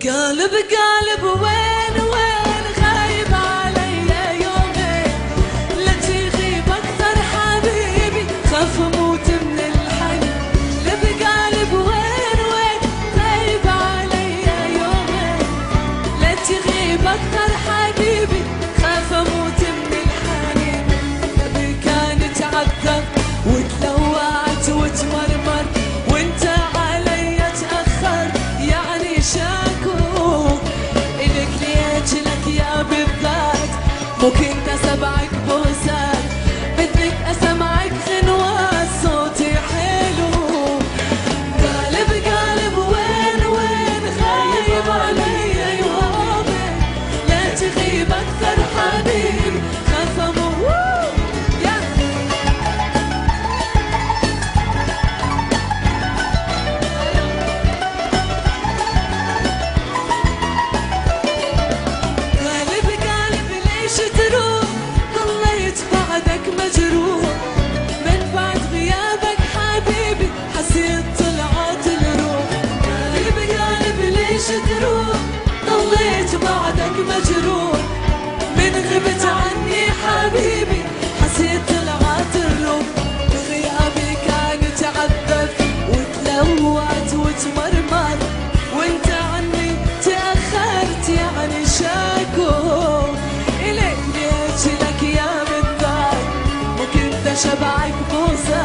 قالب قالب وين وين غايب عليا يومين، لا تغيب اكثر حبيبي خاف اموت من الحنين. قالب قالب وين وين غايب عليا يومين، لا تغيب اكثر حبيبي خاف اموت من الحنين. قلبي كان تعذب وتلوعت وتمرمر وانت علي تأخر، يعني شاكو إلك ليش لك يا بالذات، مو كنت أسمعك بوسات بدك أسمعك غنوات صوتي حلو. قالب قالب وين وين غايب عليا يومين، لا تغيب أكثر حبيبي خاف أموت. مجروح من بعد غيابك حبيبي، حسيت طلعت الروح. قلب قلب ليش تروح، ضليت بعدك مجروح من غبت عني حبيبي، حسيت طلعت الروح. بغيابي كان تعذب وتلوعت وتمرمر وانت عني تأخرت، يعني شاكو إليك ليش لك يا شبعك بوسة